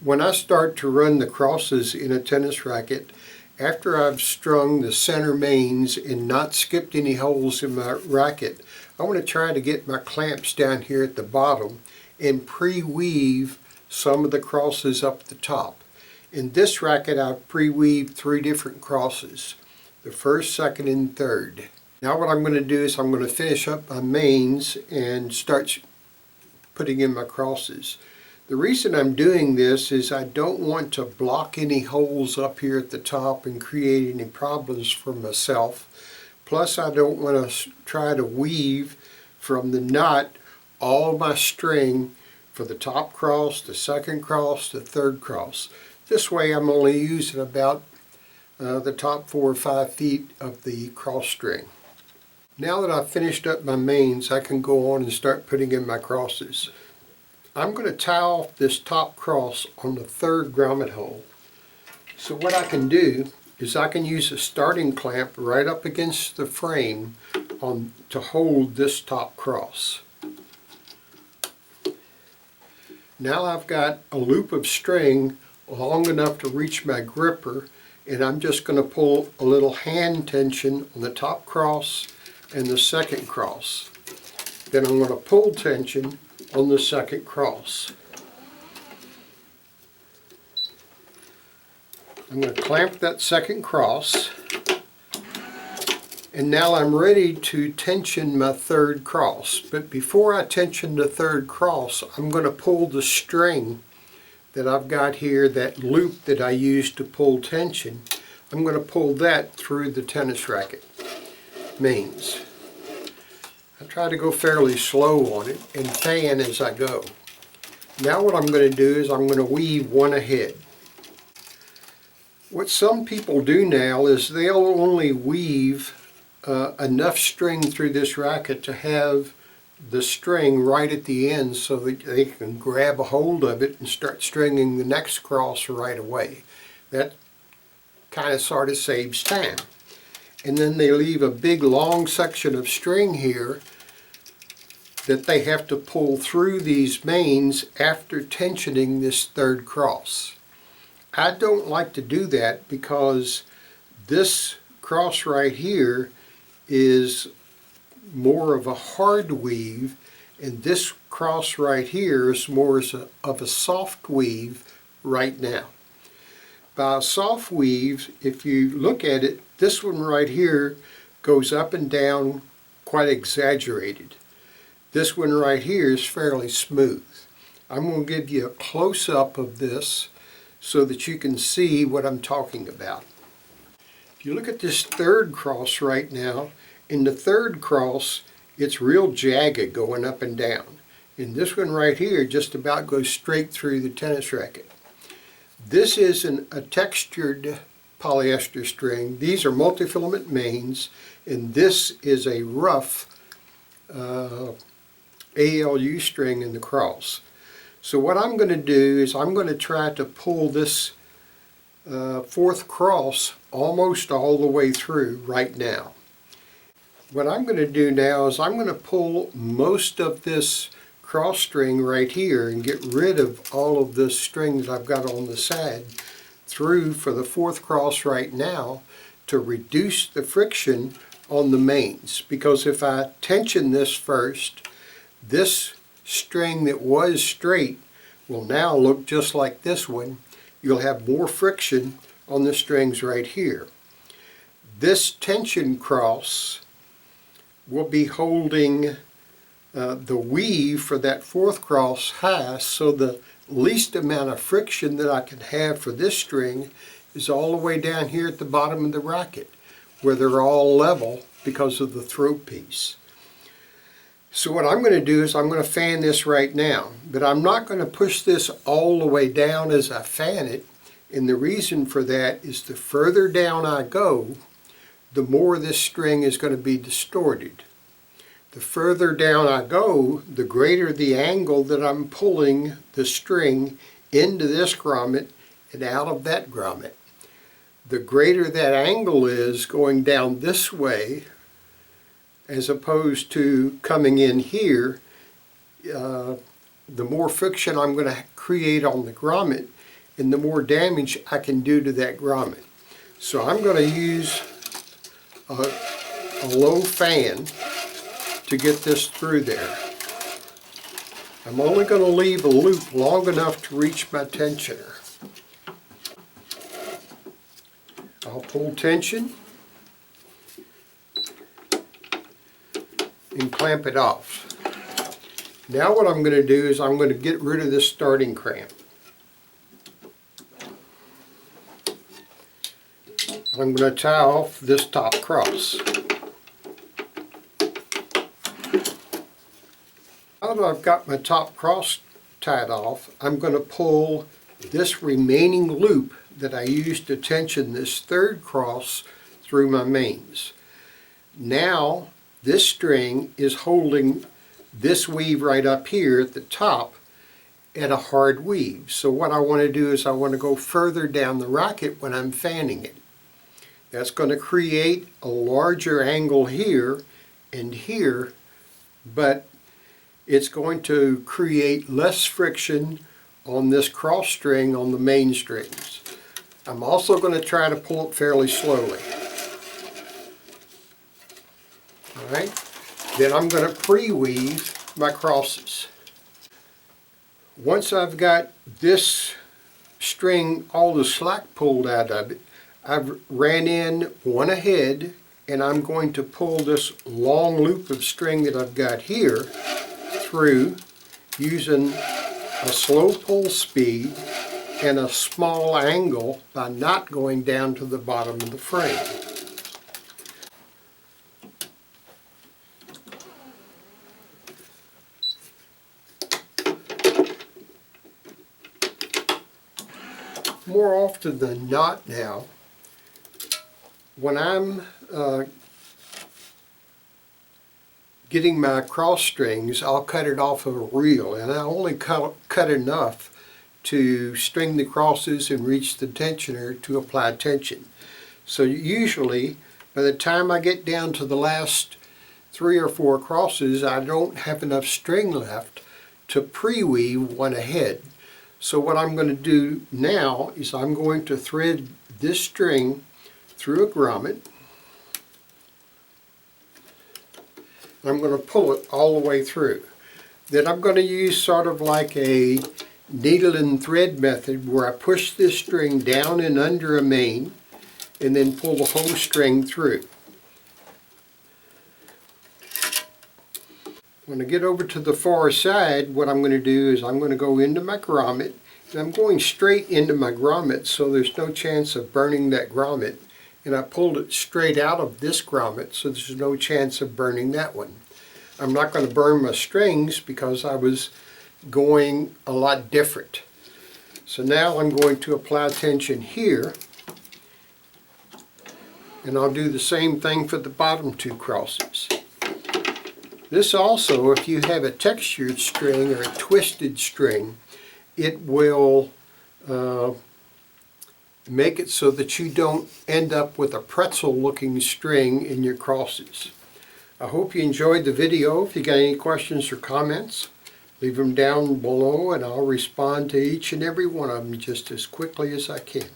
When I start to run the crosses in a tennis racket, after I've strung the center mains and not skipped any holes in my racket, I want to try to get my clamps down here at the bottom and pre-weave some of the crosses up the top. In this racket, I've pre-weaved 3 different crosses, the first, second, and third. Now what I'm going to do is I'm going to finish up my mains and start putting in my crosses. The reason I'm doing this is I don't want to block any holes up here at the top and create any problems for myself. Plus I don't want to try to weave from the knot all my string for the top cross, the second cross, the third cross. This way I'm only using about the top 4 or 5 feet of the cross string. Now that I've finished up my mains, I can go on and start putting in my crosses. I'm going to tie off this top cross on the third grommet hole. So what I can do is I can use a starting clamp right up against the frame to hold this top cross. Now I've got a loop of string long enough to reach my gripper, and I'm just going to pull a little hand tension on the top cross and the second cross. Then I'm going to pull tension on the second cross. I'm going to clamp that second cross, and now I'm ready to tension my third cross. But before I tension the third cross, I'm going to pull the string that I've got here, that loop that I used to pull tension. I'm going to pull that through the tennis racket mains. I try to go fairly slow on it and fan as I go. Now what I'm going to do is I'm going to weave one ahead. What some people do now is they'll only weave enough string through this racket to have the string right at the end so that they can grab a hold of it and start stringing the next cross right away. That kind of sort of saves time. And then they leave a big long section of string here that they have to pull through these mains after tensioning this third cross. I don't like to do that because this cross right here is more of a hard weave, and this cross right here is more of a soft weave right now. By a soft weave, if you look at it, this one right here goes up and down quite exaggerated. This one right here is fairly smooth. I'm going to give you a close-up of this so that you can see what I'm talking about. If you look at this third cross right now, in the third cross it's real jagged going up and down. And this one right here just about goes straight through the tennis racket. This is a textured polyester string. These are multi-filament mains, and this is a rough ALU string in the cross. So what I'm going to do is I'm going to try to pull this fourth cross almost all the way through right now. What I'm going to do now is I'm going to pull most of this cross string right here and get rid of all of the strings I've got on the side through for the fourth cross right now to reduce the friction on the mains. Because if I tension this first, this string that was straight will now look just like this one. You'll have more friction on the strings right here. This tension cross will be holding the weave for that fourth cross high, so the least amount of friction that I can have for this string is all the way down here at the bottom of the racket, where they're all level because of the throat piece. So what I'm going to do is I'm going to fan this right now, but I'm not going to push this all the way down as I fan it, and the reason for that is the further down I go, the more this string is going to be distorted. The further down I go, the greater the angle that I'm pulling the string into this grommet and out of that grommet. The greater that angle is going down this way, as opposed to coming in here, the more friction I'm going to create on the grommet, and the more damage I can do to that grommet. So I'm going to use a low fan to get this through there. I'm only going to leave a loop long enough to reach my tensioner. I'll pull tension and clamp it off. Now what I'm going to do is I'm going to get rid of this starting cramp. I'm going to tie off this top cross. Now that I've got my top cross tied off, I'm going to pull this remaining loop that I used to tension this third cross through my mains. Now this string is holding this weave right up here at the top at a hard weave. So what I want to do is I want to go further down the racket when I'm fanning it. That's going to create a larger angle here and here, but it's going to create less friction on this cross string on the main strings. I'm also going to try to pull it fairly slowly. Alright, then I'm going to pre-weave my crosses. Once I've got this string, all the slack pulled out of it, I've ran in one ahead, and I'm going to pull this long loop of string that I've got here through using a slow pull speed and a small angle by not going down to the bottom of the frame. More often than not now, when I'm getting my cross strings, I'll cut it off of a reel, and I only cut enough to string the crosses and reach the tensioner to apply tension. So usually by the time I get down to the last 3 or 4 crosses, I don't have enough string left to pre-weave one ahead. So what I'm going to do now is I'm going to thread this string through a grommet. I'm going to pull it all the way through. Then I'm going to use sort of like a needle and thread method where I push this string down and under a main and then pull the whole string through. When I get over to the far side, what I'm going to do is I'm going to go into my grommet, and I'm going straight into my grommet so there's no chance of burning that grommet. And I pulled it straight out of this grommet so there's no chance of burning that one. I'm not going to burn my strings because I was going a lot different. So now I'm going to apply tension here, and I'll do the same thing for the bottom 2 crosses. This also, if you have a textured string or a twisted string, it will make it so that you don't end up with a pretzel looking string in your crosses. I hope you enjoyed the video. If you got any questions or comments, leave them down below and I'll respond to each and every one of them just as quickly as I can.